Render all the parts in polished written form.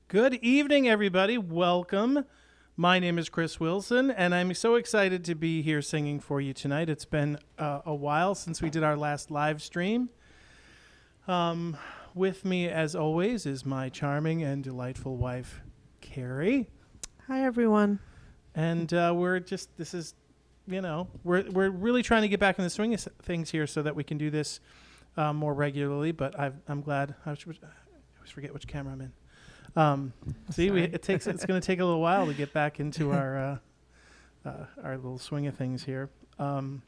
Good evening, everybody. Welcome. My name is Chris Wilson, and I'm so excited to be here singing for you tonight. It's been a while since we did our last live stream. With me, as always, is my charming and delightful wife, Carrie. Hi, everyone. And we're really trying to get back in the swing of things here so that we can do this more regularly. But I'm glad. I always forget which camera I'm in. It's going to take a little while to get back into our little swing of things here. But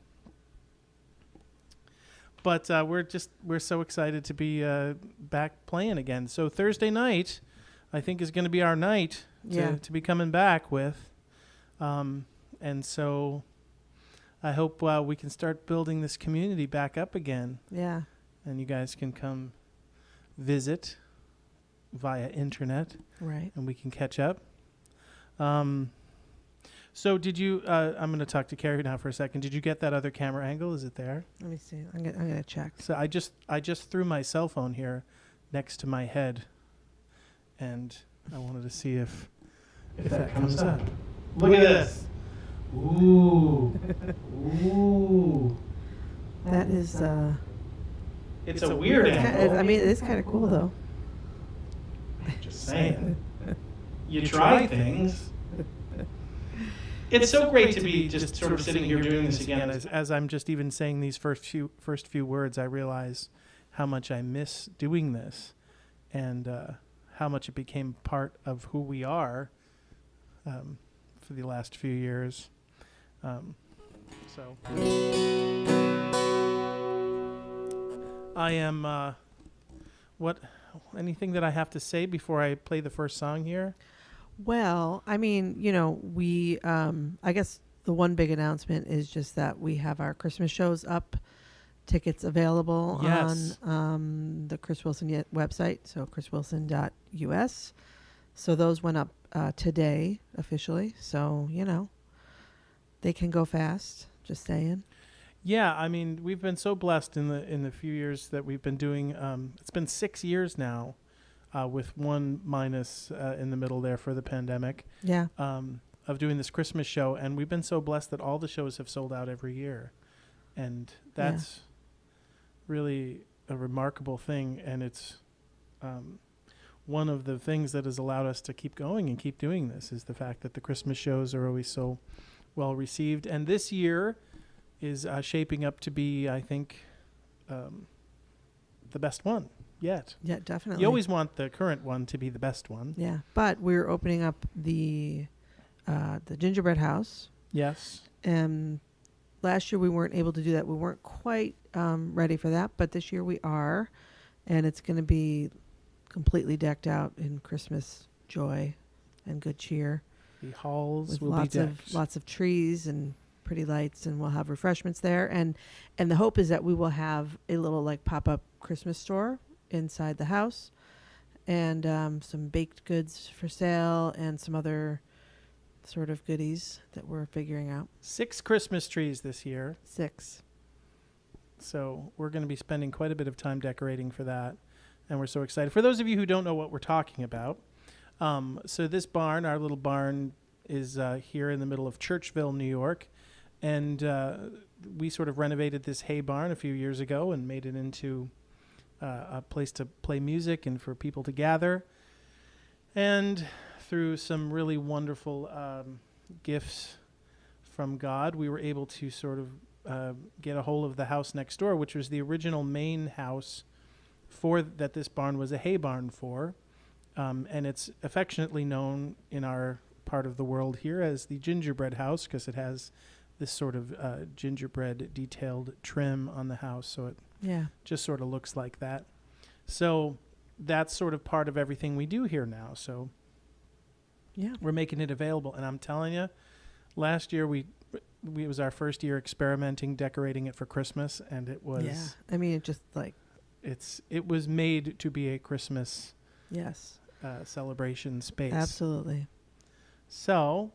we're so excited to be back playing again. So Thursday night, I think, is going to be our night to be coming back with. And so I hope we can start building this community back up again. Yeah. And you guys can come visit via internet. Right. And we can catch up. So did you, I'm going to talk to Carrie now for a second. Did you get that other camera angle? Is it there? Let me see. I'm going to check. So I just threw my cell phone here next to my head, and I wanted to see if that comes up. Look at this. Ooh. Ooh. That is, it's a weird angle. I mean, it is kind of cool, though. Just saying. You try things. It's so great to be just sort of sitting here doing this again. As I'm just even saying these first few words, I realize how much I miss doing this, and how much it became part of who we are for the last few years. So I am. Anything that I have to say before I play the first song here? Well, I mean, we, I guess the one big announcement is just that we have our Christmas shows up, tickets available on the Chris Wilson website, so chriswilson.us. So those went up today officially. So, they can go fast, just saying. Yeah, I mean, we've been so blessed in the few years that we've been doing. It's been 6 years now, with one minus in the middle there for the pandemic. Yeah. Of doing this Christmas show, and we've been so blessed that all the shows have sold out every year, and that's really a remarkable thing. And it's one of the things that has allowed us to keep going and keep doing this is the fact that the Christmas shows are always so well received. And this year is shaping up to be, I think, the best one yet. Yeah, definitely. You always want the current one to be the best one. Yeah, but we're opening up the gingerbread house. Yes. And last year we weren't able to do that. We weren't quite ready for that, but this year we are, and it's going to be completely decked out in Christmas joy and good cheer. The halls with will be decked. Lots of trees and pretty lights, and we'll have refreshments there, and the hope is that we will have a little like pop-up Christmas store inside the house, and some baked goods for sale and some other sort of goodies that we're figuring out. 6 Christmas trees this year. 6. So we're going to be spending quite a bit of time decorating for that, and we're so excited. For those of you who don't know what we're talking about, so this barn, our little barn, is here in the middle of Churchville, New York. And we sort of renovated this hay barn a few years ago and made it into a place to play music and for people to gather. And through some really wonderful gifts from God, we were able to sort of get a hold of the house next door, which was the original main house that this barn was a hay barn for. And it's affectionately known in our part of the world here as the gingerbread house because it has this sort of gingerbread detailed trim on the house, so it just sort of looks like that. So that's sort of part of everything we do here now. So we're making it available, and I'm telling you, last year it was our first year experimenting, decorating it for Christmas, and it was. Yeah, I mean, it just like it was made to be a Christmas celebration space. Absolutely. So,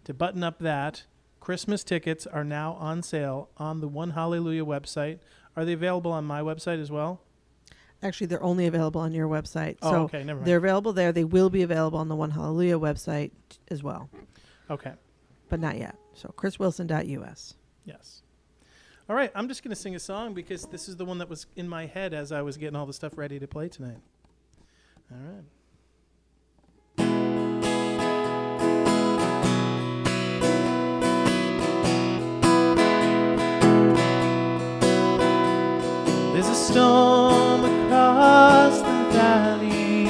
to button up that, Christmas tickets are now on sale on the One Hallelujah website. Are they available on my website as well? Actually, they're only available on your website. Oh, so okay, never mind. they're available there. They will be available on the One Hallelujah website as well, Okay. but not yet. So chriswilson.us. Yes. All right, I'm just going to sing a song because this is the one that was in my head as I was getting all the stuff ready to play tonight. All right. There's a storm across the valley,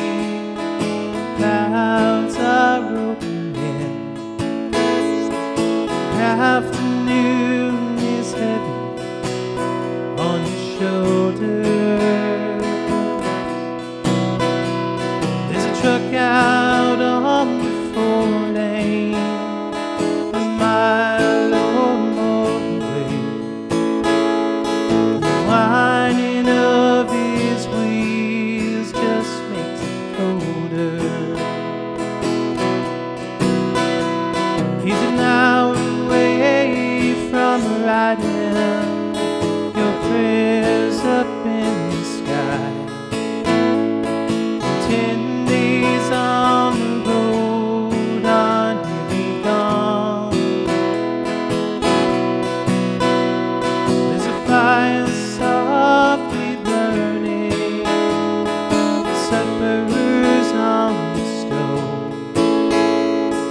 clouds are rolling in, the afternoon is heavy on his shoulders. There's a truck out on the 4-lane, a mile or more away. The whining of his wheels just makes it colder. He's an hour away from riding your prayers up in the sky. 10 days on the road are nearly gone. There's a fire softly burning, supper's on the stove,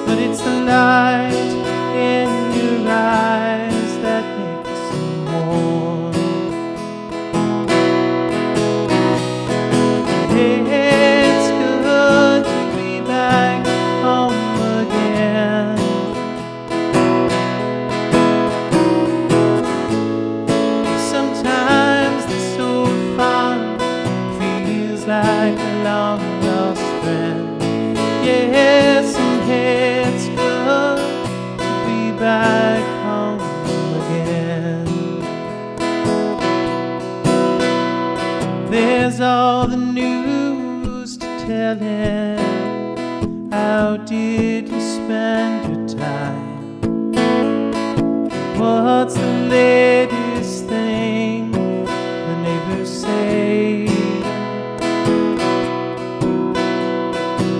but it's the light in your eyes that makes it warm. It's good to be back home again. Sometimes this old farm feels like a long lost friend. Yes, and it's good to be back home again. There's all the news to tell him. How did you spend your time? What's the latest thing the neighbors say?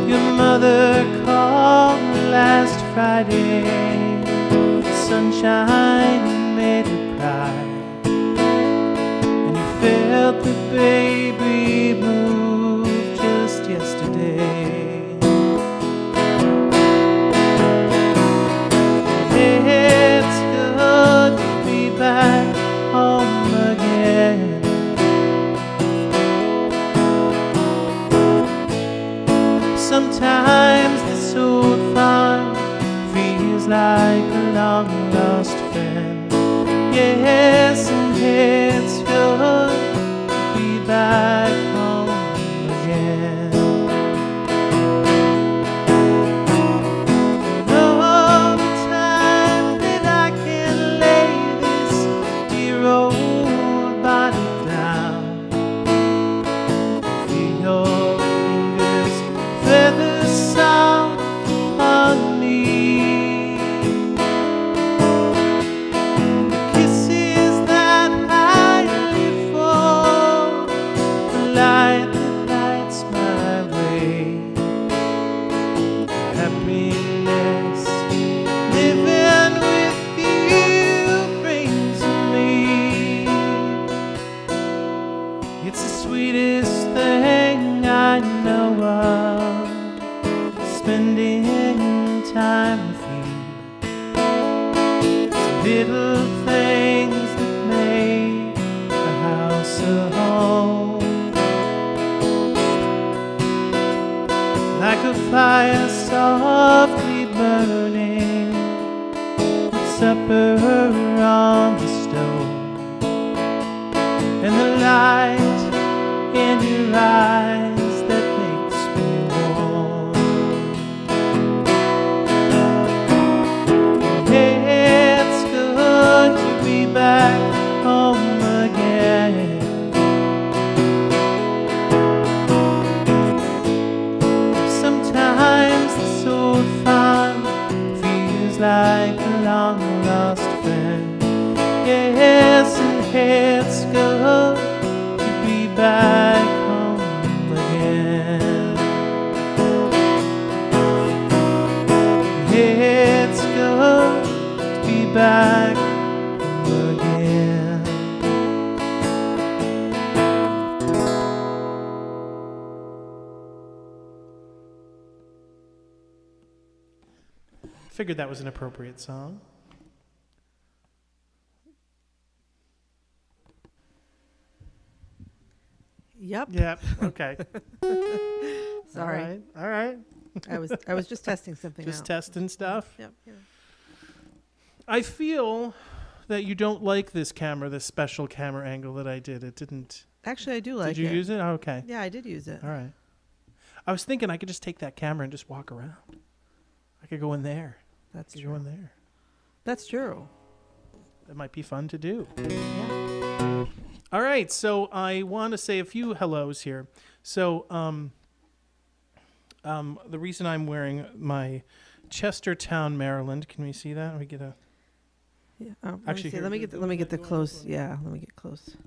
Your mother called last Friday, sunshine made her cry, and you felt the baby move just yesterday. It's good to be back home again. Sometimes this old farm feels like a long lost friend. Yes, and it's good to be back home again. All the time that I can lay this dear old body down, feel your fingers feathers sound on me. The kisses that I live for, the light that lights my way, happiness living with you brings me. It's the sweetest thing I know of, spending time with you. It's little things that make a house a home, like a fire softly burning, with supper on the stove, and the light in your eyes that makes me warm. It's good to be back home again. Sometimes this old farm feels like a long lost friend. Yes, and it's good to be back home. Figured that was an appropriate song. Yep. Yep. Okay. Sorry. All right. I was just testing something Just out. testing stuff. Yep. Yeah. I feel that you don't like this camera, this special camera angle that I did. It didn't. Actually, I do like it. Did you use it? Oh, okay. Yeah, I did use it. All right. I was thinking I could just take that camera and just walk around. I could go in there. That's Go true. in there. That's true. That might be fun to do. Yeah. All right. So I want to say a few hellos here. So the reason I'm wearing my Chestertown, Maryland. Can we see that? Let me get a. Yeah. Actually, let me get the close. Yeah, let me get close.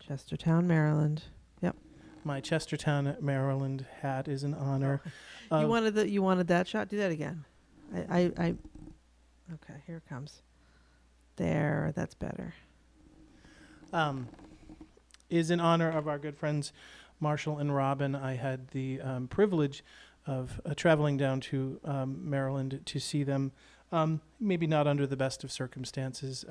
Chestertown, Maryland. Yep. My Chestertown, Maryland hat is in honor. You wanted that shot? Do that again. I okay, here it comes. There, that's better. Is in honor of our good friends Marshall and Robin. I had the privilege of traveling down to Maryland to see them. Maybe not under the best of circumstances.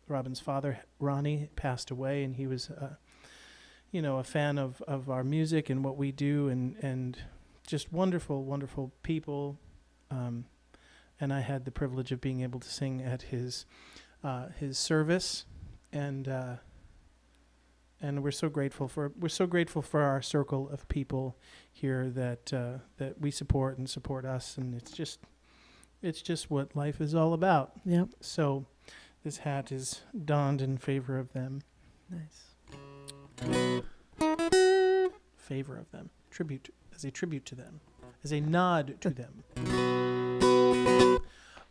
Robin's father, Ronnie, passed away, and he was, a fan of our music and what we do, and just wonderful, wonderful people. And I had the privilege of being able to sing at his service, and we're so grateful for our circle of people here that we support and support us, and it's just what life is all about. Yep. So this hat is donned in favor of them. Nice. Favor of them. As a tribute to them. As a nod to them.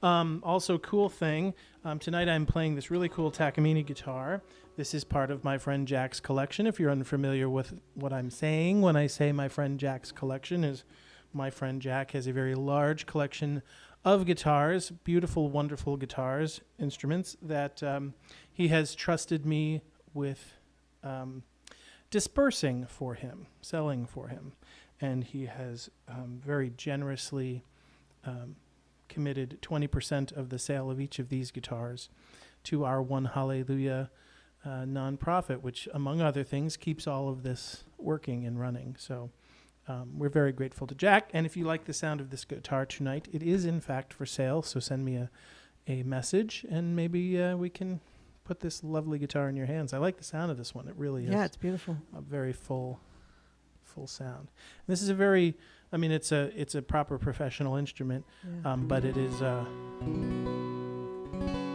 Also, cool thing. Tonight I'm playing this really cool Takamine guitar. This is part of my friend Jack's collection. If you're unfamiliar with what I'm saying when I say my friend Jack's collection, is my friend Jack has a very large collection of guitars, beautiful, wonderful guitars, instruments that he has trusted me with dispersing for him, selling for him. And he has very generously committed 20% of the sale of each of these guitars to our One Hallelujah nonprofit, which, among other things, keeps all of this working and running. So we're very grateful to Jack. And if you like the sound of this guitar tonight, it is, in fact, for sale. So send me a message, and maybe we can put this lovely guitar in your hands. I like the sound of this one. It really is. Yeah, it's beautiful. A very full sound. And this is a very... I mean, it's a proper professional instrument, Yeah. but it is,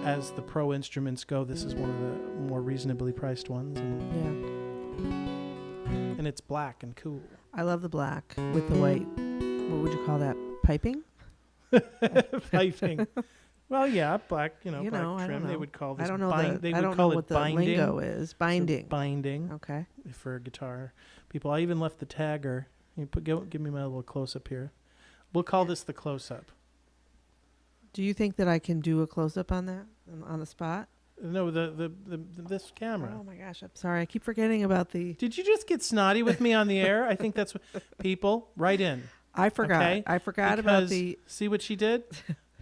as the pro instruments go, this is one of the more reasonably priced ones. And it's black and cool. I love the black with the white. What would you call that? Piping? Piping. Well, yeah, black, black I don't trim. know. They would call this I don't know. they I would don't call know it what the binding. lingo is. Binding. So binding. Okay. For guitar people. I even left the tagger. Give me my little close-up here. We'll call this the close-up. Do you think that I can do a close-up on that on the spot? No, this camera. Oh my gosh, I'm sorry. I keep forgetting about the... Did you just get snotty with me on the air? I think that's what people write in. I forgot. Okay? I forgot about the... See what she did?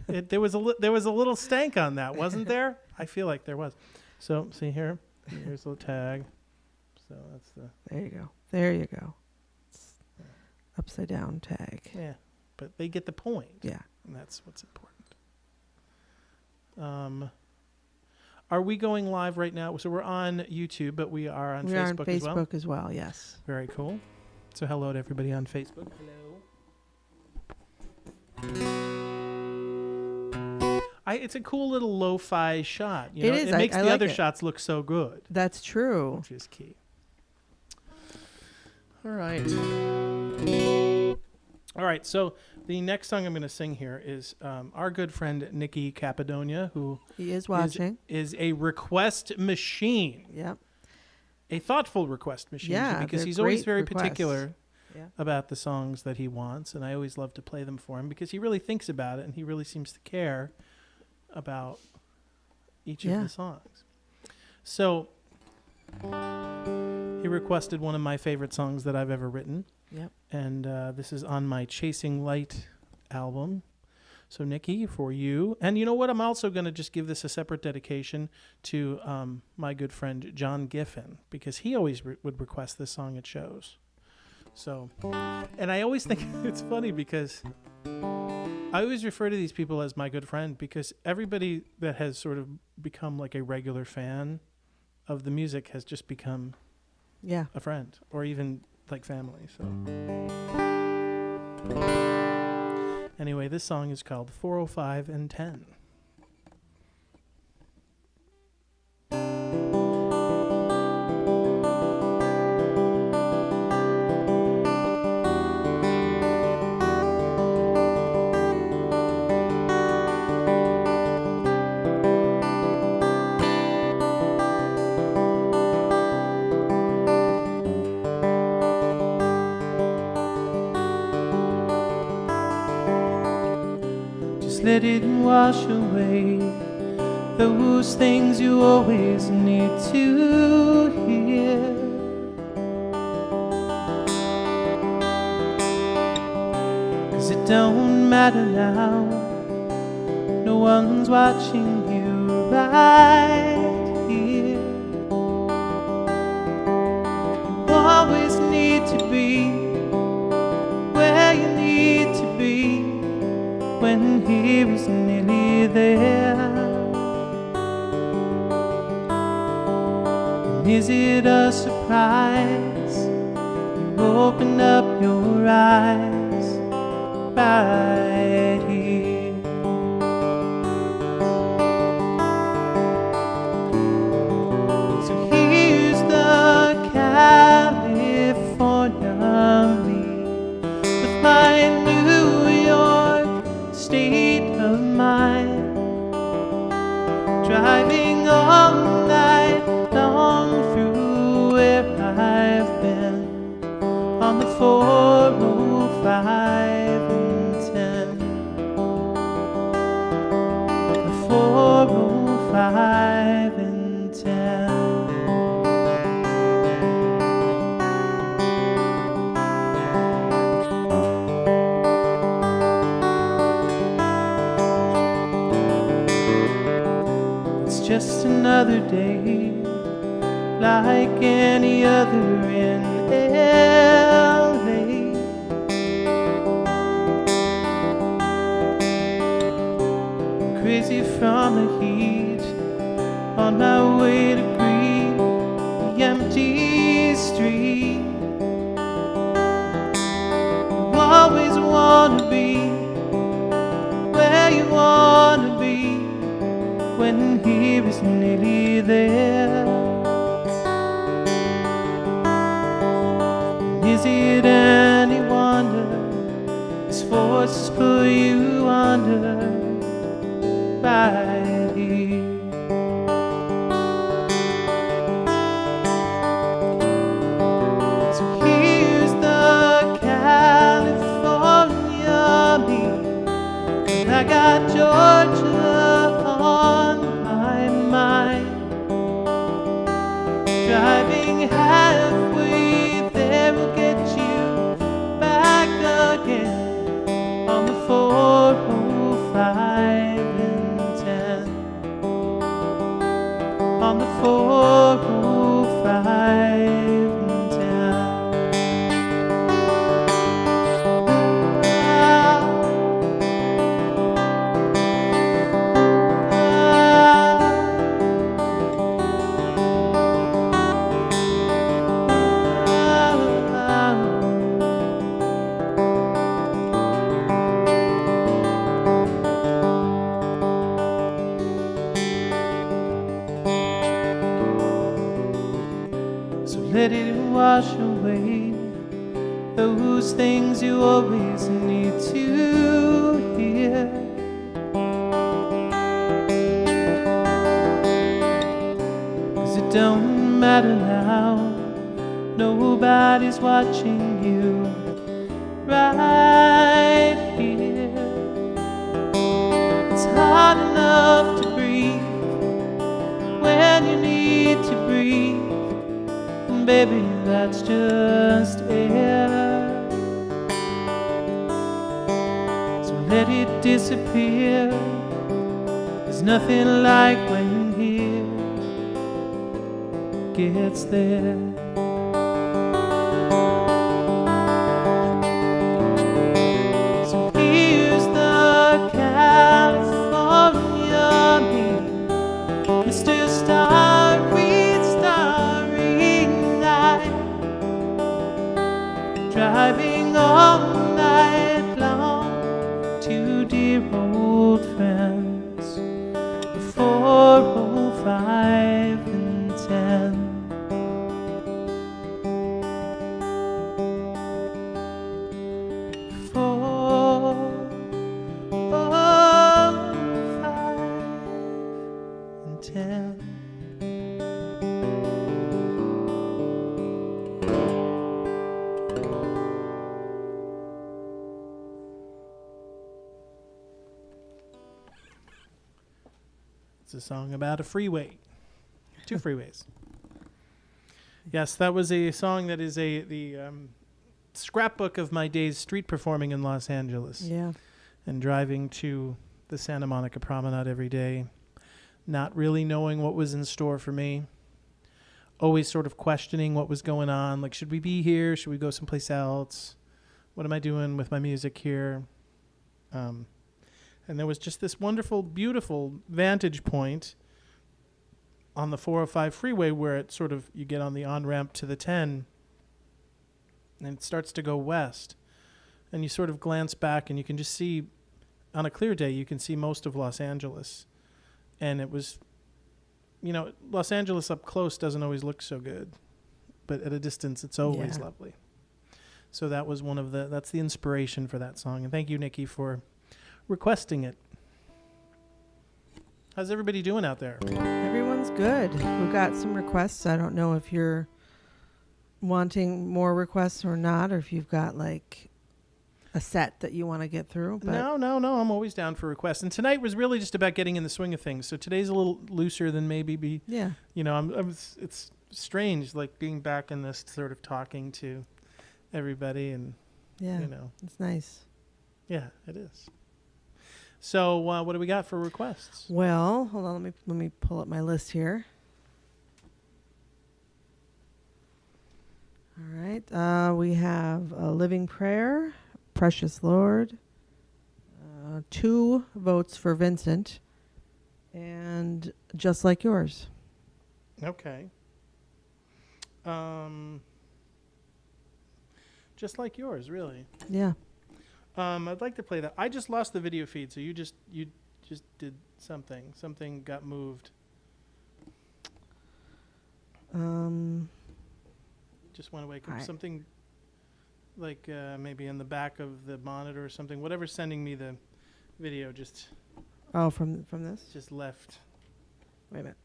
There was a little stank on that, wasn't there? I feel like there was. So see here. Here's the tag. So that's the... There you go. There you go. Upside down tag. Yeah, but they get the point. Yeah. And that's what's important. Are we going live right now? So we're on YouTube, but we are on Facebook as well? Facebook as well, yes. Very cool. So hello to everybody on Facebook. Hello. It's a cool little lo-fi shot. It is. It makes I the like other it. shots look so good. That's true. Which is key. All right. All right, so the next song I'm going to sing here is our good friend Nikki Capadonia, who He is watching. is a request machine. Yep. A thoughtful request machine. Yeah, because they're he's always great very requests. particular Yeah. about the songs that he wants, and I always love to play them for him because he really thinks about it and he really seems to care about each of the songs. So he requested one of my favorite songs that I've ever written. Yep. And this is on my Chasing Light album. So, Nikki, for you. And you know what? I'm also going to just give this a separate dedication to my good friend John Giffen, because he always would request this song at shows. So, and I always think it's funny because I always refer to these people as my good friend, because everybody that has sort of become like a regular fan of the music has just become a friend, or even like family. So anyway, this song is called 405 and 10. Let it wash away those things you always need to hear. 'Cause it don't matter now, no one's watching you right here. You always need to be where you need to be when he was nearly there. And is it a surprise you open up your eyes right here? So here's the California me with my New York state of mind, driving all night long through where I've been on the 405 and 10. The 405 and 10. Just another day like any other in LA. I'm crazy from the heat, on my way to greet the empty street. You always wanna be where you wanna be when he was nearly there. And is it any wonder his forces pull you under right here? So here's the California me, and I got Georgia on my mind, driving halfway there will get you back again on the 405 and 10. On the 405 and 10. Let it wash away those things you always need to hear. 'Cause it don't matter now, nobody's watching you right here. It's hard enough to breathe when you need to breathe. Baby, that's just air. So let it disappear. There's nothing like when here gets there. So here's the California me, Mr. Starry, Starry Night, driving all night long to dear old friends, 405 and 10. It's a song about a freeway. 2 freeways. Yes, that was a song that is the scrapbook of my days street performing in Los Angeles. Yeah. And driving to the Santa Monica Promenade every day, not really knowing what was in store for me. Always sort of questioning what was going on. Like, should we be here? Should we go someplace else? What am I doing with my music here? And there was just this wonderful, beautiful vantage point on the 405 freeway where it sort of, you get on the on-ramp to the 10 and it starts to go west. And you sort of glance back and you can just see, on a clear day, you can see most of Los Angeles. And it was, you know, Los Angeles up close doesn't always look so good, but at a distance, it's always lovely. So that was that's the inspiration for that song. And thank you, Nikki, for requesting it. How's everybody doing out there? Everyone's good. We've got some requests. I don't know if you're wanting more requests or not, or if you've got like a set that you want to get through. But No. I'm always down for requests. And tonight was really just about getting in the swing of things. So today's a little looser than maybe yeah. You know, it's strange, like being back in this sort of talking to everybody, and Yeah. you know, It's nice. yeah, it is. So what do we got for requests? Well, hold on. Let me pull up my list here. All right. We have a Living Prayer, Precious Lord, 2 votes for Vincent, and Just Like Yours. Okay. Just Like Yours, really. Yeah. I'd like to play that. I just lost the video feed, so you just did something. Something got moved. Just went away. Something like maybe in the back of the monitor or something. Whatever's sending me the video just. Oh, from this? Just left. Wait a minute.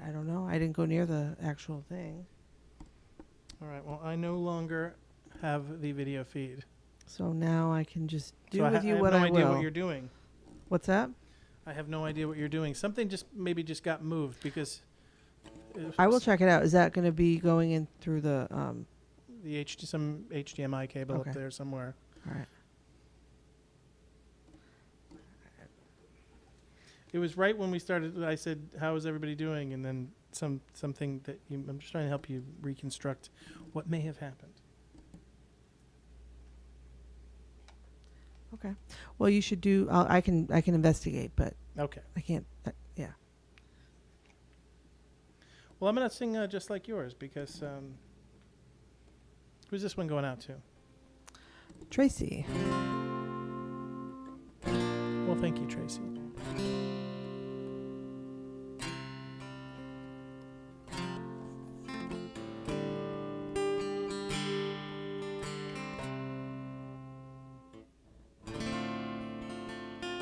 I don't know. I didn't go near the actual thing. All right. Well, I no longer have the video feed. So now I can just do with with you I what have I no will. idea what you're doing. What's that? I have no idea what you're doing. Something just got moved because. I will check it out. Is that going to be going in through the? Some HDMI cable Okay. up there somewhere. All right. It was right when we started. I said, "How is everybody doing?" And then something that I'm just trying to help you reconstruct what may have happened. Okay. Well, you should do. I can investigate, but Okay. I can't. Yeah. Well, I'm gonna sing Just Like Yours because who's this one going out to? Tracy. Well, thank you, Tracy.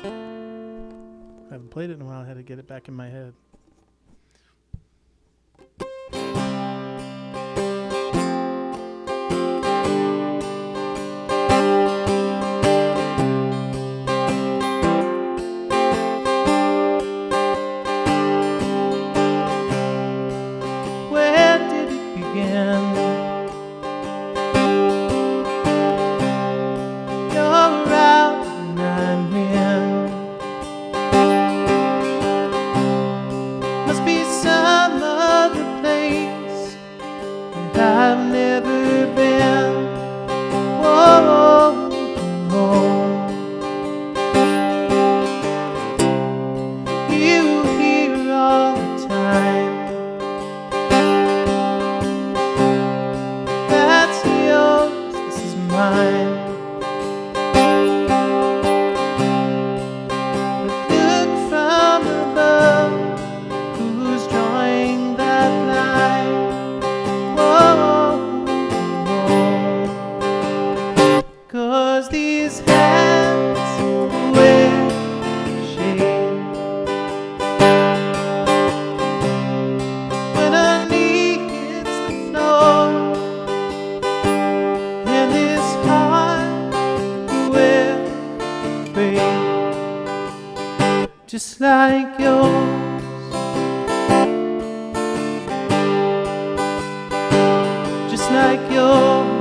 I haven't played it in a while. I had to get it back in my head. Where did it begin? like yours, just like yours.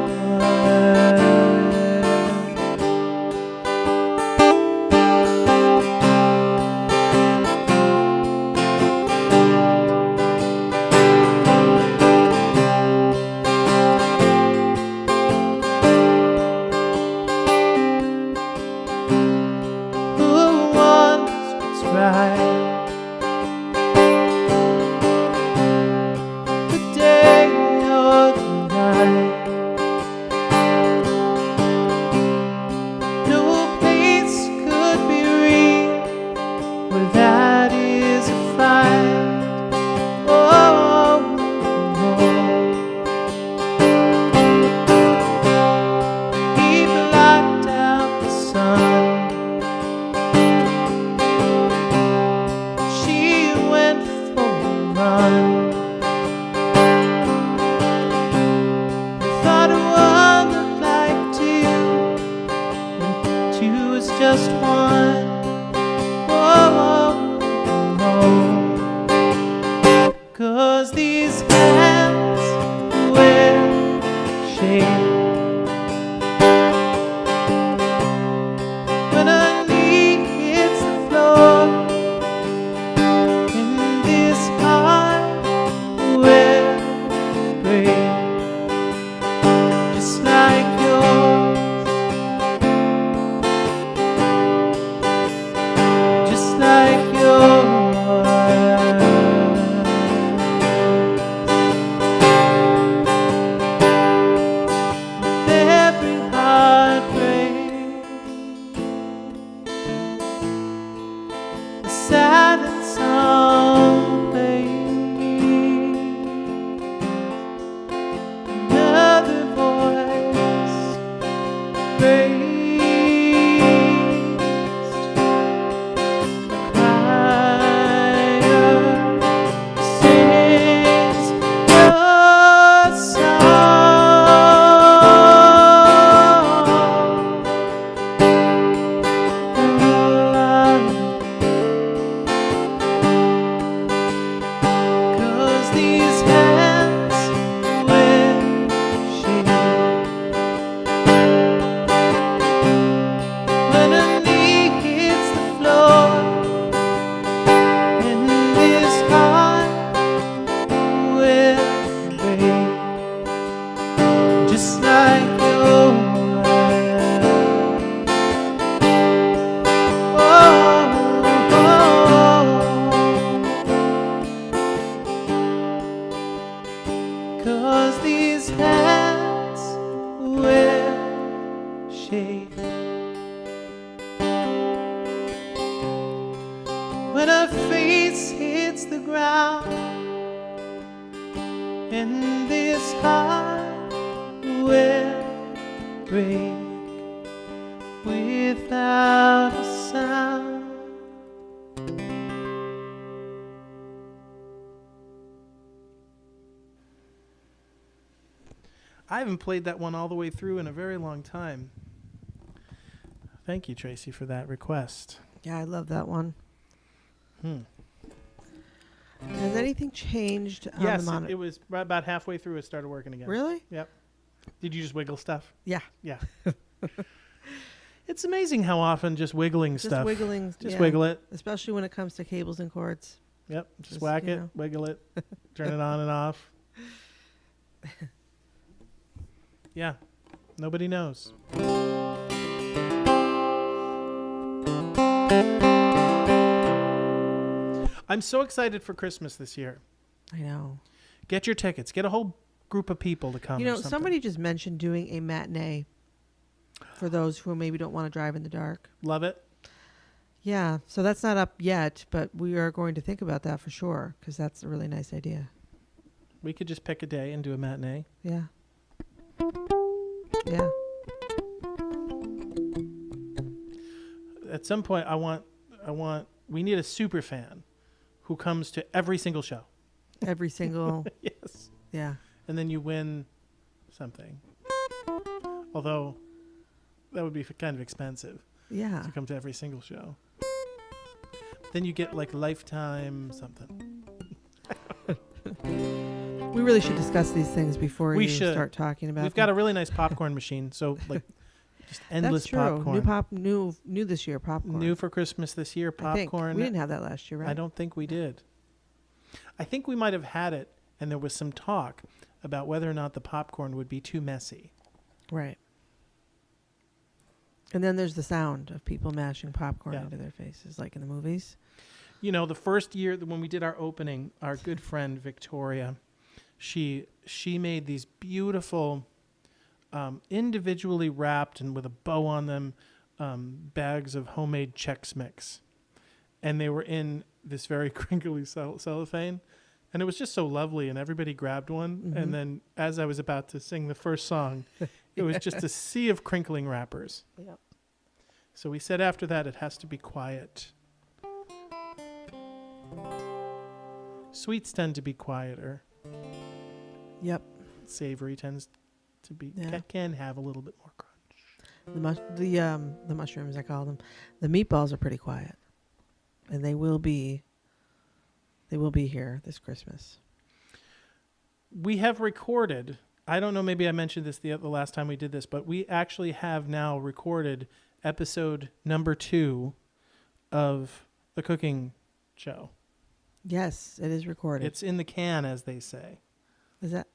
Just one, whoa, whoa, whoa. 'Cause these hands will shake when a knee hits the floor, and this heart will break, just like yours. Like yours, with every heartbreak, a sad song plays, another voice raised. When her face hits the ground, and this heart will break without a sound. I haven't played that one all the way through in a very long time. Thank you, Tracy, for that request. Yeah, I love that one. Has anything changed on yes, the monitor? It was right about halfway through it started working again. Really? Yep. Did you just wiggle stuff? Yeah. Yeah. It's amazing how often just wiggling Just stuff. wiggling. Just yeah. wiggle it. Especially when it comes to cables and cords. Yep. Just whack it, wiggle it, turn it on and off. Yeah. Nobody knows. I'm so excited for Christmas this year. I know. Get your tickets. Get a whole group of people to come. You know, somebody just mentioned doing a matinee for those who maybe don't want to drive in the dark. Love it. Yeah. So that's not up yet, but we are going to think about that for sure because that's a really nice idea. We could just pick a day and do a matinee. Yeah. Yeah. At some point, we need a super fan who comes to every single show. Every single. Yes. Yeah. And then you win something. Although that would be kind of expensive. Yeah. To come to every single show. Then you get like lifetime something. We really should discuss these things before We you should. start talking about We've got a really nice popcorn machine, so like just endless That's true. popcorn. New this year popcorn. New for Christmas this year, I think. popcorn. We didn't have that last year, right? I don't think we did. I think we might have had it, and there was some talk about whether or not the popcorn would be too messy. Right. And then there's the sound of people mashing popcorn Yeah. into their faces, like in the movies. You know, the first year when we did our opening, our good friend Victoria, she made these beautiful, individually wrapped and with a bow on them, bags of homemade Chex Mix, and they were in this very crinkly cellophane, and it was just so lovely. And everybody grabbed one, and then as I was about to sing the first song, it was just a sea of crinkling wrappers. Yep. So we said after that it has to be quiet. Sweets tend to be quieter. Yep. Savory tends to be can have a little bit more crunch. The mushrooms, I call them. The meatballs are pretty quiet, and they will be here this Christmas. We have recorded. I don't know. Maybe I mentioned this the last time we did this, but we actually have now recorded episode number 2 of the cooking show. Yes, it is recorded. It's in the can, as they say. Is that?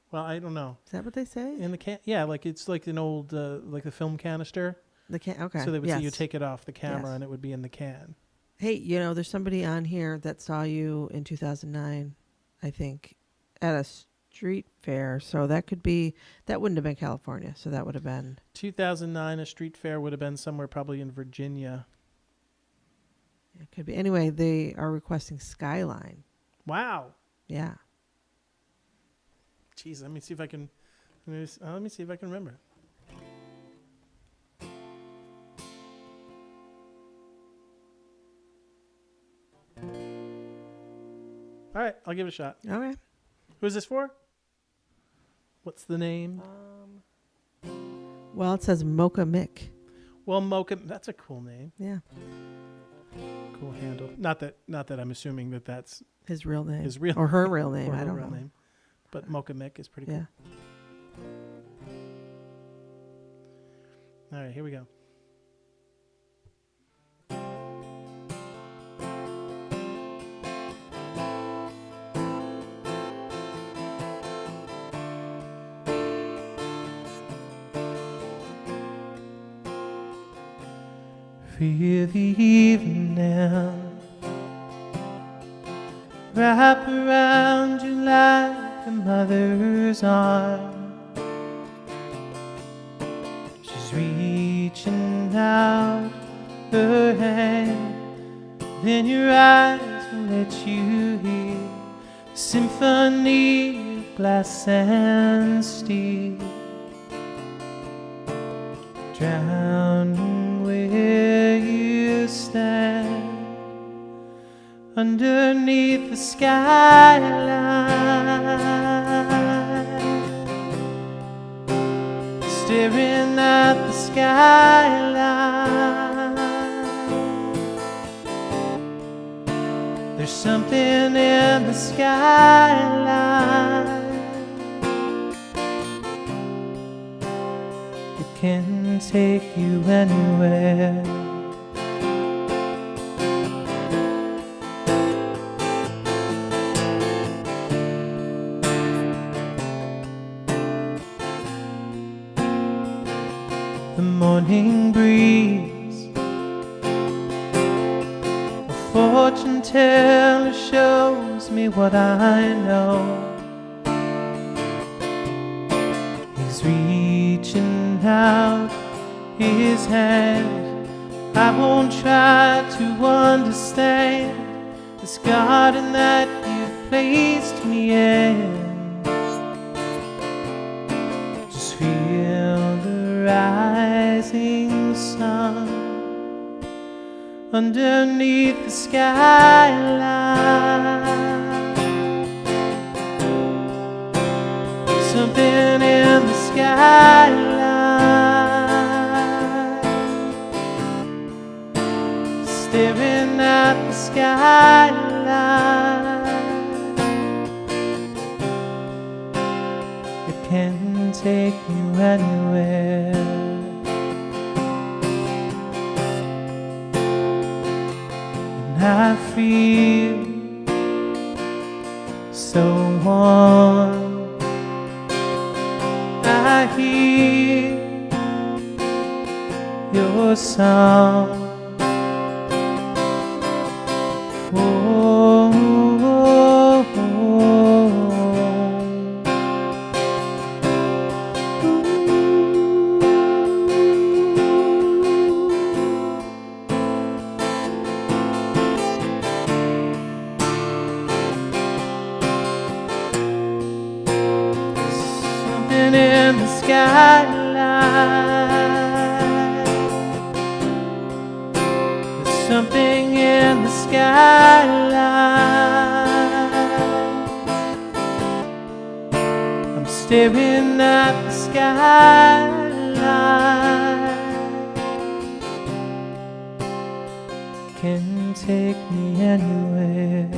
Well, I don't know. Is that what they say? In the can, yeah, like it's like an old, like the film canister. The can. Okay. So they would yes. say you take it off the camera, Yes. and it would be in the can. Hey, there's somebody on here that saw you in 2009, I think, at a street fair. So that wouldn't have been California. So that would have been 2009. A street fair would have been somewhere probably in Virginia. It could be. Anyway, they are requesting Skyline. Wow. Yeah. Jeez, let me see if I can. Let me see if I can remember. All right, I'll give it a shot. Okay. Who's this for? What's the name? Well, it says Mocha Mick. Well, Mocha. That's a cool name. Yeah. Cool handle. Not that I'm assuming that that's His real name. his real Or her real name. or I her don't real know. name. But Mocha Mick is pretty Yeah. cool. All right, here we go. Feel the evening now wrap around you like a mother's arm. She's reaching out her hand, then your eyes will let you hear the symphony of glass and steel, drowning where you stand underneath the skyline, staring at the skyline. There's something in the skyline. It can take you anywhere. The morning breeze, a fortune teller shows me what I know. He's reaching out his hand. I won't try to understand this garden that you've placed me in. Just feel the rising sun underneath the skyline. Something in the skyline, staring at the skyline. It can take you anywhere. And I feel so warm. I hear your song. Oh, oh, oh. Something in the skyline. There's something in the skyline. I'm staring at the skyline. Can take me anywhere.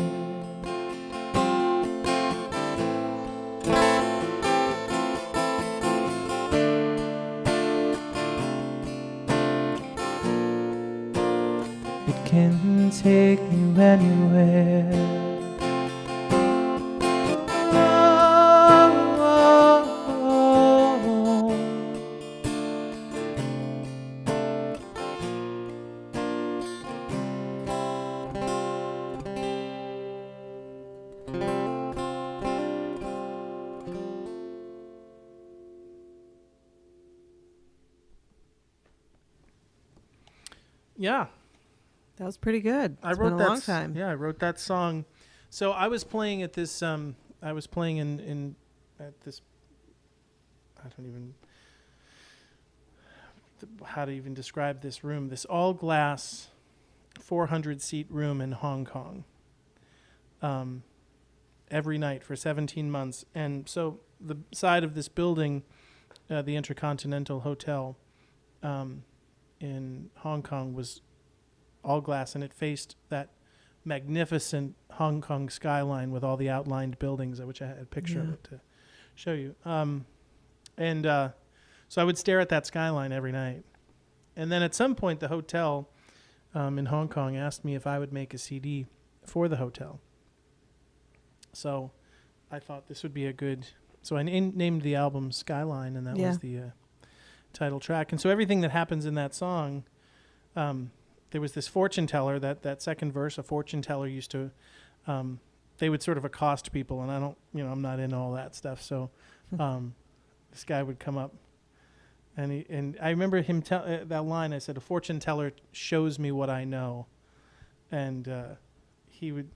It can take you anywhere. Oh, oh, oh. Yeah. That was pretty good. I It's wrote been a that long time. Yeah, I wrote that song. So I was playing at this. I was playing in at this. I don't even how to even describe this room. This all glass, 400-seat room in Hong Kong. Every night for 17 months, and so the side of this building, the Intercontinental Hotel, in Hong Kong was all glass, and it faced that magnificent Hong Kong skyline with all the outlined buildings, which I had a picture of it to show you. So I would stare at that skyline every night. And then at some point, the hotel in Hong Kong asked me if I would make a CD for the hotel. So I thought this would be a good... So I named the album Skyline, and that was the title track. And so everything that happens in that song... there was this fortune teller, that second verse, a fortune teller used to, they would sort of accost people, and I don't, I'm not in all that stuff. So this guy would come up, and I remember him that line. I said, "A fortune teller shows me what I know," and he would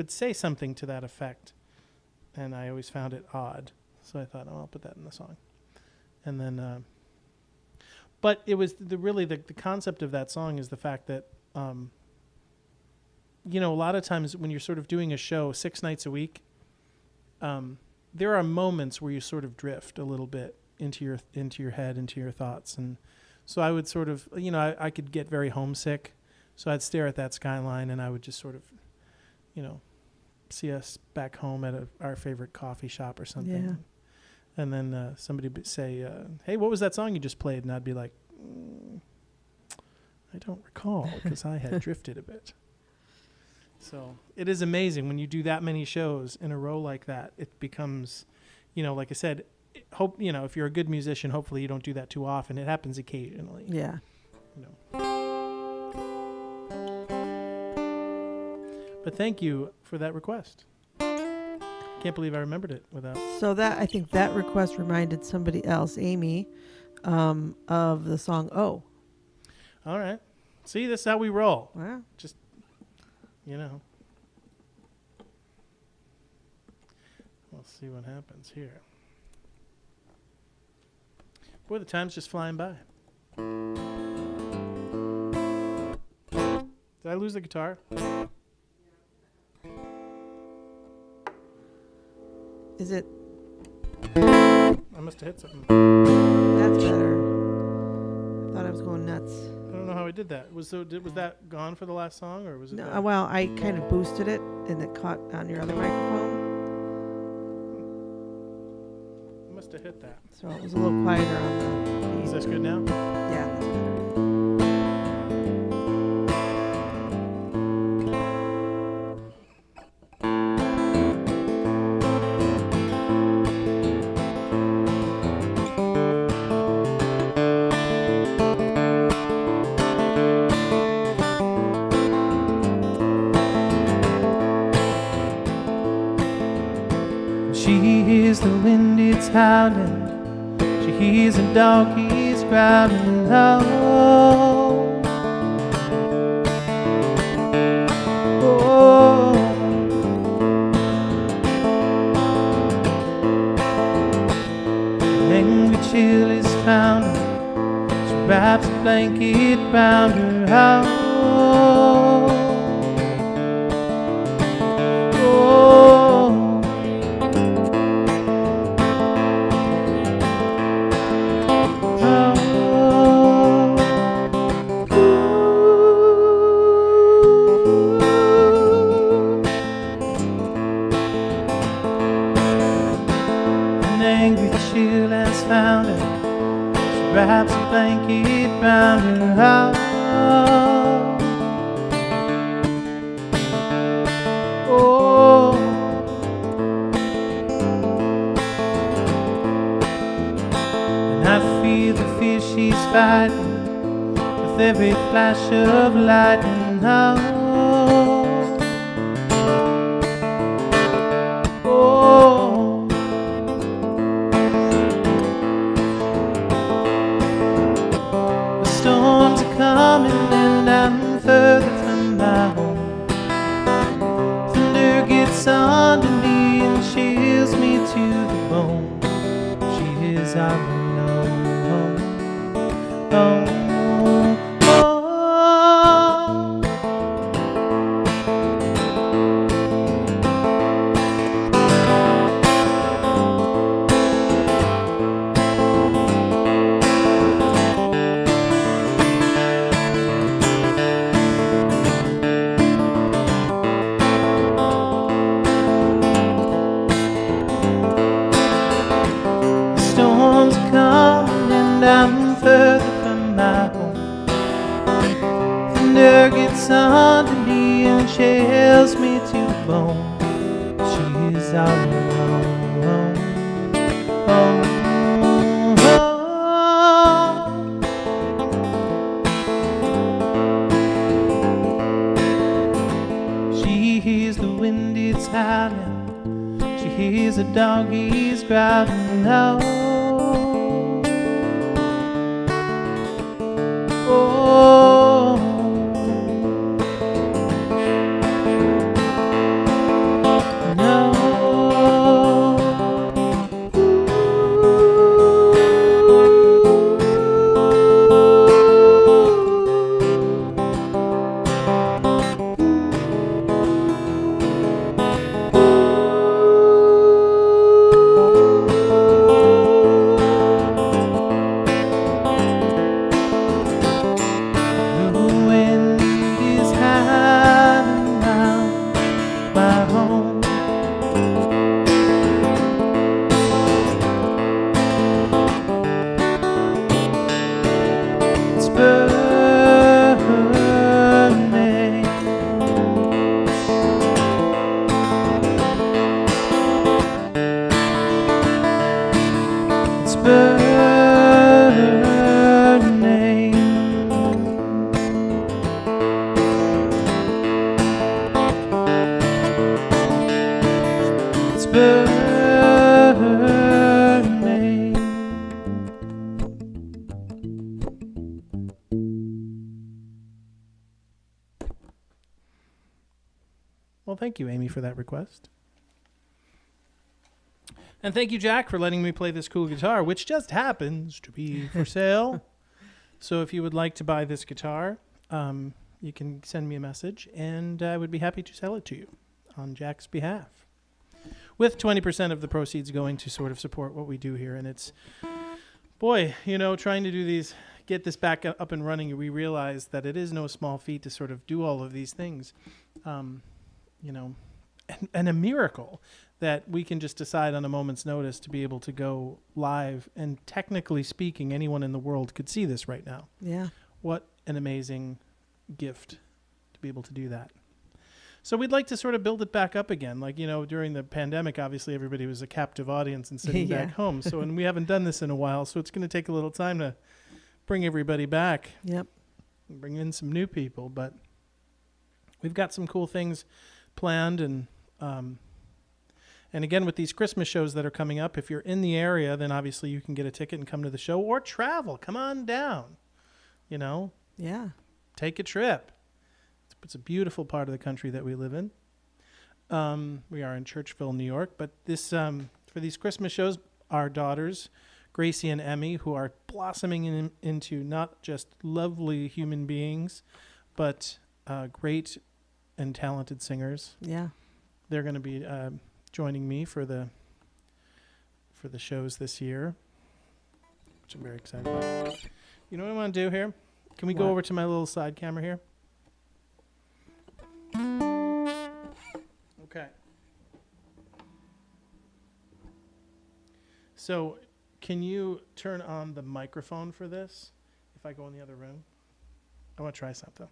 say something to that effect, and I always found it odd. So I thought, I'll put that in the song, and then. But it was the concept of that song is the fact that, a lot of times when you're sort of doing a show 6 nights a week, there are moments where you sort of drift a little bit into your head, into your thoughts. And so I would sort of, I could get very homesick. So I'd stare at that skyline and I would just sort of, see us back home at our favorite coffee shop or something. Yeah. And then somebody would say, hey, what was that song you just played? And I'd be like, I don't recall because I had drifted a bit. So it is amazing when you do that many shows in a row like that. It becomes, like I said, if you're a good musician, hopefully you don't do that too often. It happens occasionally. Yeah. But thank you for that request. Can't believe I remembered it without. So I think that request reminded somebody else, Amy, of the song "Oh." All right. See, this is how we roll. Wow. Just, We'll see what happens here. Boy, the time's just flying by. Did I lose the guitar? Is it? I must have hit something. That's better. I thought I was going nuts. Oh, don't know how I did that. Was that gone for the last song, or was it? No, well, I kind of boosted it, and it caught on your other microphone. I must have hit that. So it was a little quieter on the. Is this good now? Yeah, that's better. She hears the wind, it's howling. She hears the doggies growling low. Oh. An angry chill is found her. She wraps a blanket round her house. Wraps a blanket round her house. Oh, and I feel the fear she's fighting with every flash of lightning. Oh, storms are coming and I'm further from my home. Thunder gets under me and chills me to the bone. She is all alone. Oh, I'm further from my home. Thunder gets under me and chills me to the bone. She is all alone. Oh, oh. She hears the wind, it's howling. She hears the doggies growling low. Oh, no. Well, thank you, Amy, for that request. And thank you, Jack, for letting me play this cool guitar, which just happens to be for sale. So if you would like to buy this guitar, you can send me a message, and I would be happy to sell it to you on Jack's behalf, with 20% of the proceeds going to sort of support what we do here. And it's boy, trying to get this back up and running, we realize that it is no small feat to sort of do all of these things, and a miracle that we can just decide on a moment's notice to be able to go live. And technically speaking, anyone in the world could see this right now. Yeah. What an amazing gift to be able to do that. So we'd like to sort of build it back up again. Like, during the pandemic, obviously everybody was a captive audience and sitting back home. So, and we haven't done this in a while, so it's going to take a little time to bring everybody back. Yep. And bring in some new people, but we've got some cool things planned. And again, with these Christmas shows that are coming up, if you're in the area, then obviously you can get a ticket and come to the show or travel. Come on down, Yeah. take a trip. It's a beautiful part of the country that we live in. We are in Churchville, New York. But this for these Christmas shows, our daughters, Gracie and Emmy, who are blossoming into not just lovely human beings, but great and talented singers. Yeah. They're going to be joining me for the shows this year, which I'm very excited about. You know what I want to do here? Can we go over to my little side camera here? Okay. So, can you turn on the microphone for this? If I go in the other room, I want to try something.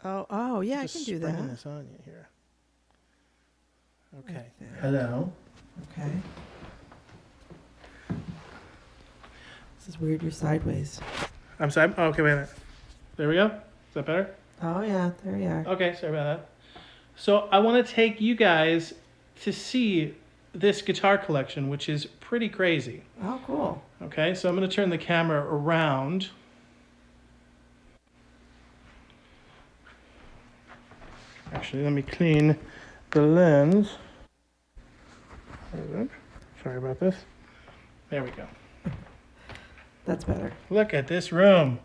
Oh, yeah, I can do that. Just springing this on you here. Okay. Right. Hello. Okay. This is weird. You're sideways. I'm sorry. Oh, okay, wait a minute. There we go. Is that better? Oh, yeah. There you are. Okay, sorry about that. So I want to take you guys to see this guitar collection, which is pretty crazy. Oh, cool. Okay, so I'm going to turn the camera around. Actually, let me clean the lens. Sorry about this. There we go. That's better. Look at this room.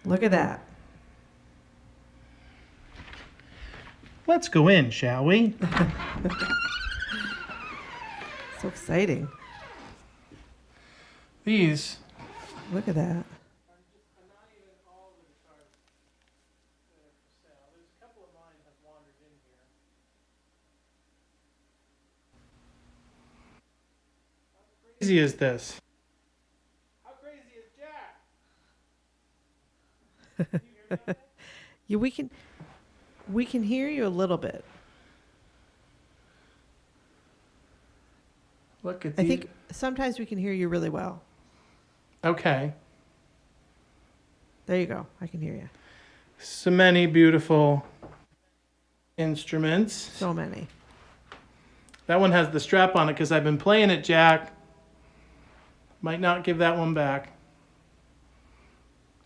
Look at that. Let's go in, shall we? So exciting. These. Look at that. How crazy is this? How crazy is Jack? Yeah, we can hear you a little bit. Look at I think sometimes we can hear you really well. Okay. There you go. I can hear you. So many beautiful instruments. So many. That one has the strap on it because I've been playing it, Jack. Might not give that one back.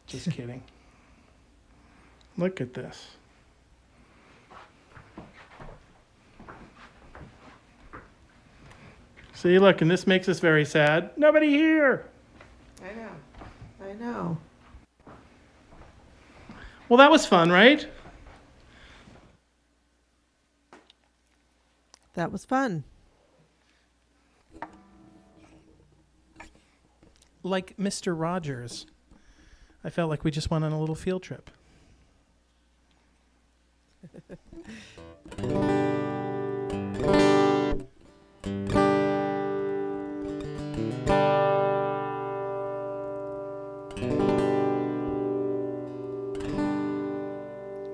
Just kidding. Look at this. See, look, and this makes us very sad. Nobody here. I know. Well, that was fun, right? That was fun. Like Mr. Rogers. I felt like we just went on a little field trip.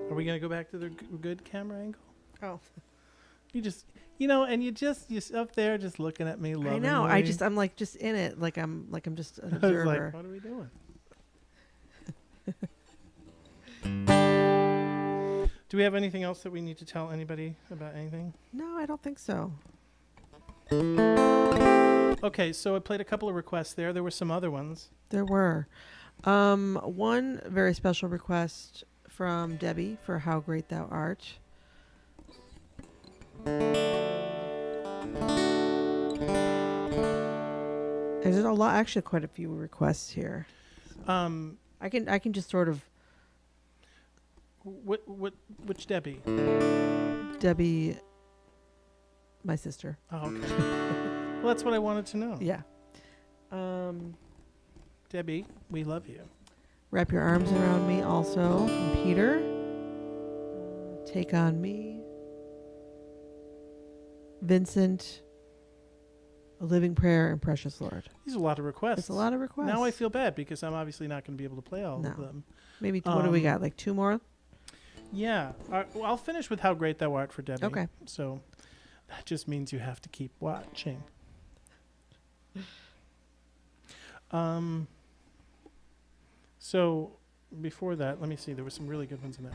Are we going to go back to the good camera angle? Oh. You just, and you're up there just looking at me lovingly. I know. I'm like just in it. Like I'm just an I was observer. like, what are we doing? Do we have anything else that we need to tell anybody about anything? No, I don't think so. Okay, so I played a couple of requests there. There were some other ones. There were. One very special request from Debbie for How Great Thou Art. There's a lot, actually quite a few requests here. So I can just sort of. Which Debbie? Debbie, my sister. Oh, okay. Well, that's what I wanted to know. Yeah. Debbie, we love you. Wrap Your Arms Around Me also from Peter. Take On Me. Vincent, A Living Prayer, and Precious Lord. These are a lot of requests. It's a lot of requests. Now I feel bad because I'm obviously not going to be able to play all of them. Maybe, what do we got, like 2 more? Yeah. Well, I'll finish with How Great Thou Art for Debbie. Okay. So that just means you have to keep watching. So before that, let me see. There were some really good ones in there.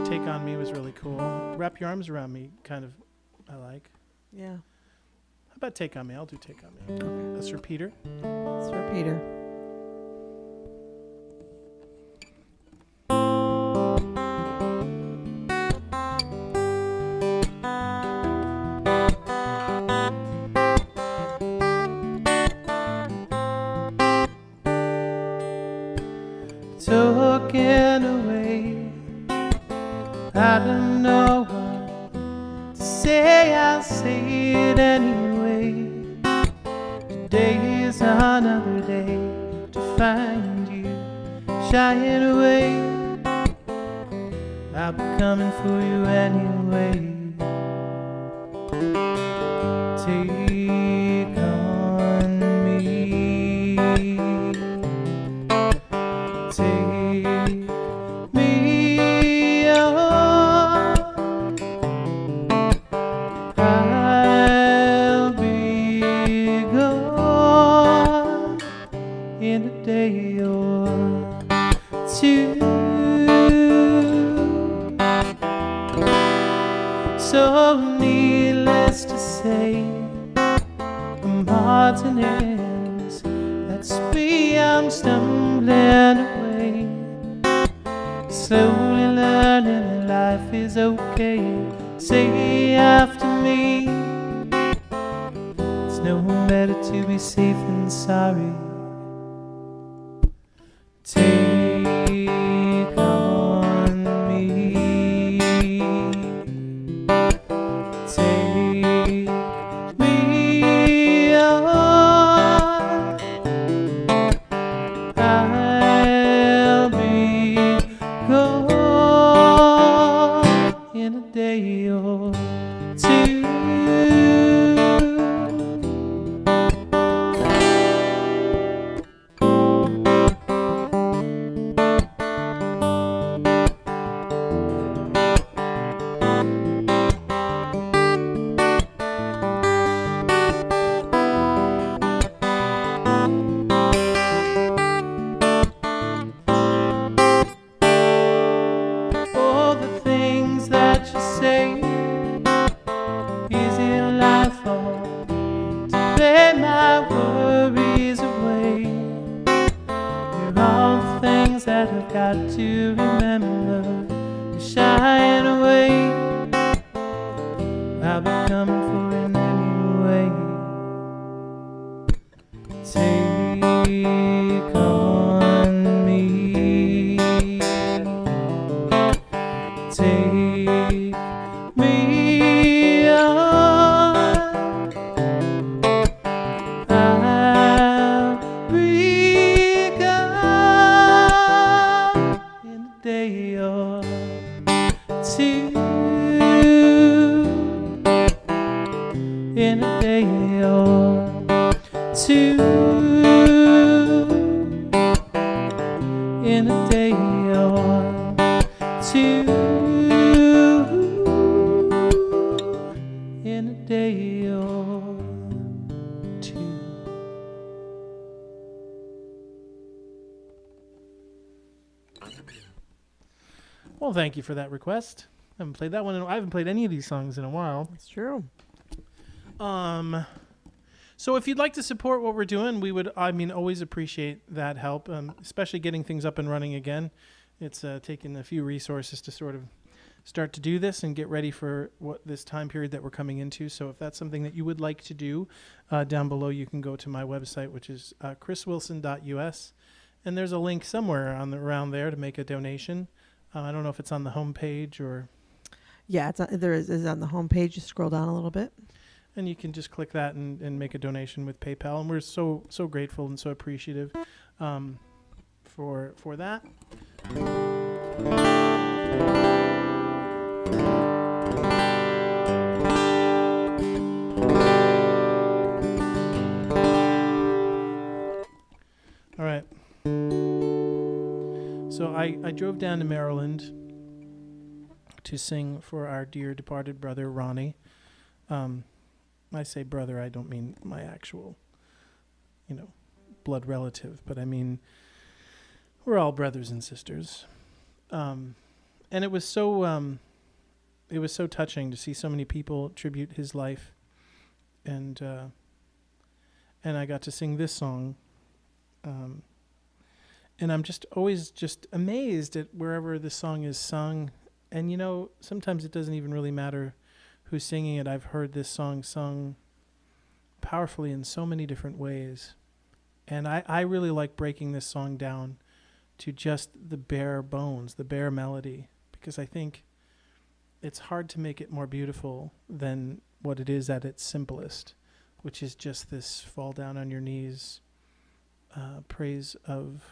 Take On Me was really cool. Wrap Your Arms Around Me, kind of, I like. Yeah. How about Take On Me? I'll do Take On Me. Okay. That's for Peter. It's for Peter. Talking away, I don't know what to say, I'll say it anyway. Today is another day to find you shying away. I'll be coming for you anyway. Take on me. Take me on. I'll be gone in a day or two. So needless to say, I'm Martinez. That's me, I'm stumbling away, slowly learning life is okay. Say after me, it's no better to be safe than sorry. Take on me. Take me on. I'll be gone in a day or two. All the things that you say, is it life or to pay my worries away? They're all the things that I've got to remember. You're shying away, I'll be coming for it anyway. Take on me. Take me on. I'll be gone in a day or two. In a day or two. In a day or two. In a day or two. Well, thank you for that request. I haven't played that one. I haven't played any of these songs in a while. It's true. So if you'd like to support what we're doing, we would, always appreciate that help, especially getting things up and running again. It's taken a few resources to sort of start to do this and get ready for what this time period that we're coming into. So if that's something that you would like to do, down below you can go to my website, which is chriswilson.us, and there's a link somewhere around there to make a donation. I don't know if it's on the home page or... Yeah, it's on the home page. You scroll down a little bit. And you can just click that and make a donation with PayPal. And we're so grateful and so appreciative for that. All right. So I drove down to Maryland to sing for our dear departed brother, Ronnie. I say brother, I don't mean my actual, blood relative, but I mean we're all brothers and sisters. And it was so touching to see so many people tribute his life, and I got to sing this song. And I'm just always just amazed at wherever this song is sung. And, sometimes it doesn't even really matter who's singing it. I've heard this song sung powerfully in so many different ways. And I really like breaking this song down to just the bare bones, the bare melody, because I think it's hard to make it more beautiful than what it is at its simplest, which is just this fall down on your knees praise of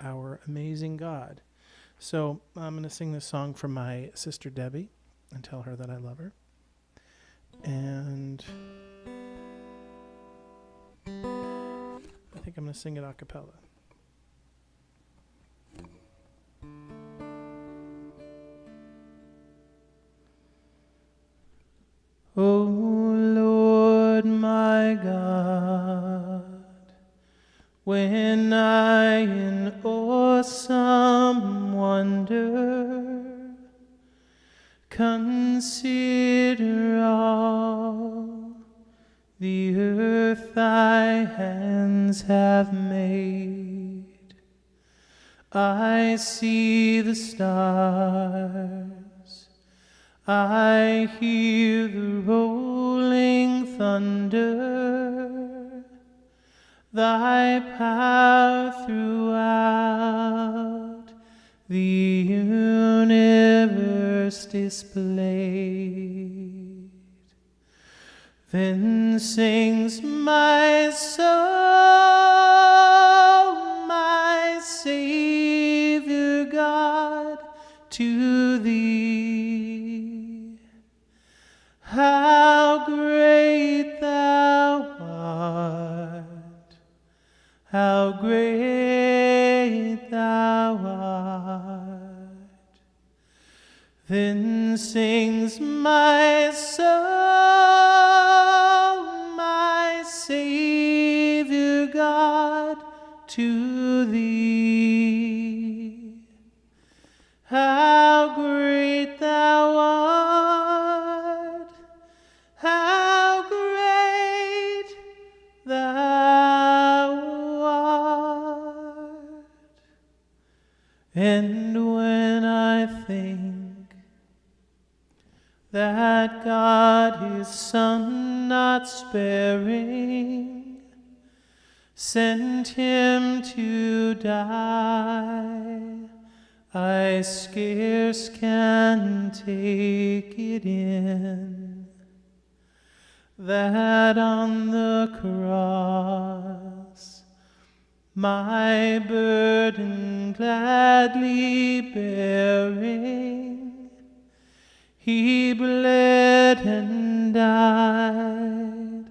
our amazing God. So I'm going to sing this song for my sister Debbie and tell her that I love her. And I think I'm going to sing it a cappella. O Lord my God, when I in awesome wonder consider all the earth thy hands have made, I see the stars, I hear the rolling thunder, thy power throughout the universe displayed. Then sings my soul, my Savior God, to thee. How great thou art, how great thou art. Then sings my soul, my Savior God, to thee. How great thou art, how great thou art. And when I think that God his Son not sparing sent him to die, I scarce can take it in, that on the cross my burden gladly bearing, he bled and died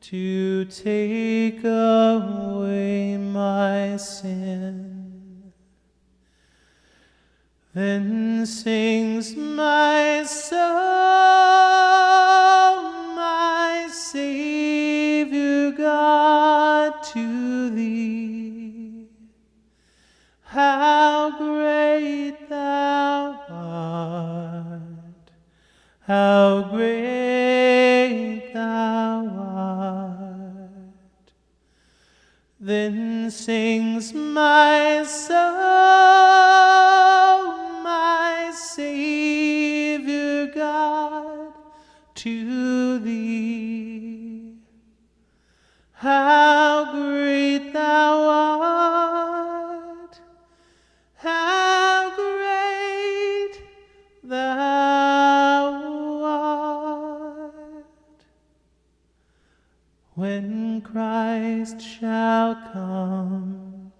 to take away my sin. Then sings my soul, my Savior God, to thee. How great thou art, how great thou art. Then sings my soul, my Savior God, to thee. How great thou art, how great thou art. Christ shall come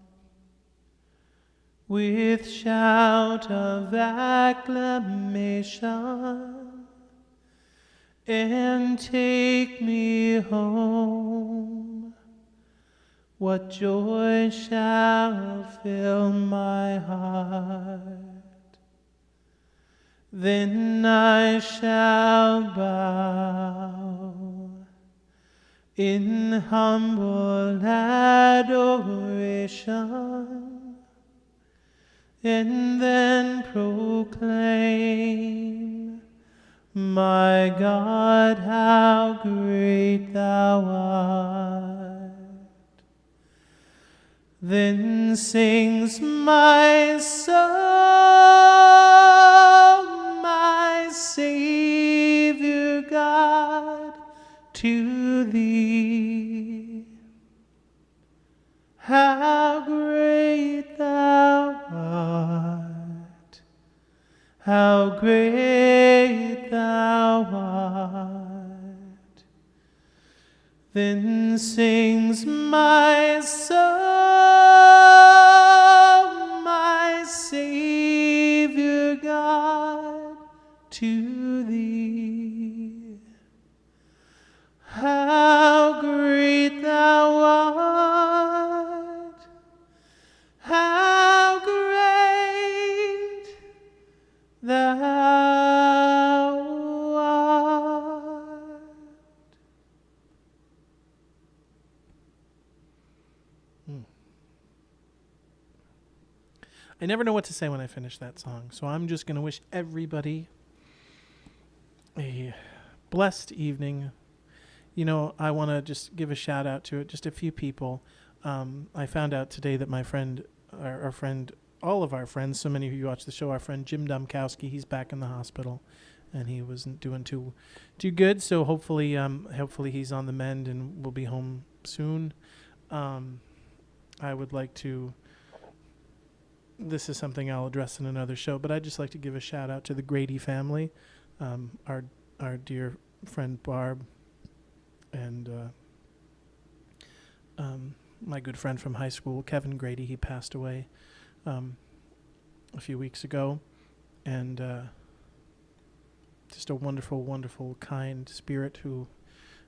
with shout of acclamation and take me home. What joy shall fill my heart? Then I shall bow in humble adoration, and then proclaim, my God, how great thou art. Then sings my soul, my Savior God, to thee. How great thou art, how great thou art. Then sings my soul, my Savior God, to thee. How great thou art, how great thou art. I never know what to say when I finish that song, so I'm just going to wish everybody a blessed evening. You know, I want to just give a shout out to just a few people. I found out today that my friend, our friend, all of our friends, so many of you watch the show, our friend Jim Domkowski, he's back in the hospital, and he wasn't doing too good. So hopefully he's on the mend and will be home soon. I would like to. This is something I'll address in another show, but I'd just like to give a shout out to the Grady family, our dear friend Barb, and my good friend from high school, Kevin Grady. He passed away a few weeks ago, and just a wonderful, wonderful, kind spirit who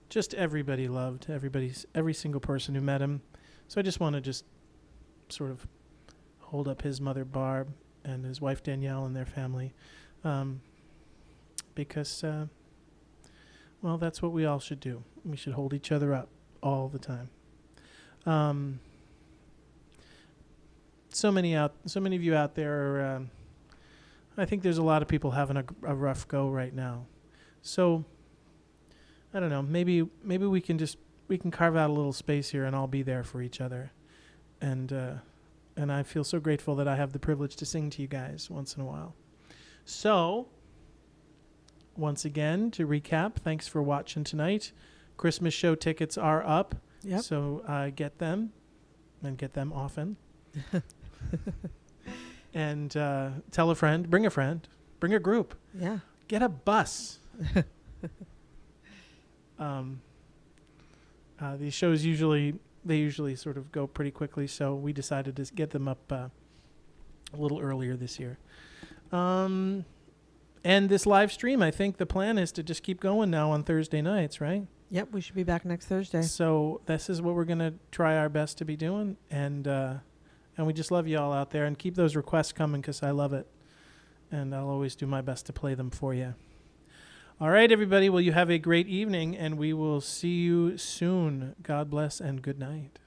just everybody loved, every single person who met him. So I just want to just sort of hold up his mother Barb and his wife Danielle and their family, because well, that's what we all should do. We should hold each other up all the time. So many of you out there are, I think there's a lot of people having a rough go right now. So I don't know, maybe we can carve out a little space here and all be there for each other. And I feel so grateful that I have the privilege to sing to you guys once in a while. So, once again, to recap, thanks for watching tonight. Christmas show tickets are up. Yep. So get them, and get them often. And tell a friend, bring a group. Yeah. Get a bus. These shows usually sort of go pretty quickly, so we decided to get them up a little earlier this year. And this live stream, I think the plan is to just keep going now on Thursday nights, right? Yep, we should be back next Thursday. So this is what we're going to try our best to be doing, and we just love you all out there, and keep those requests coming because I love it, and I'll always do my best to play them for you. All right, everybody. Well, you have a great evening, and we will see you soon. God bless and good night.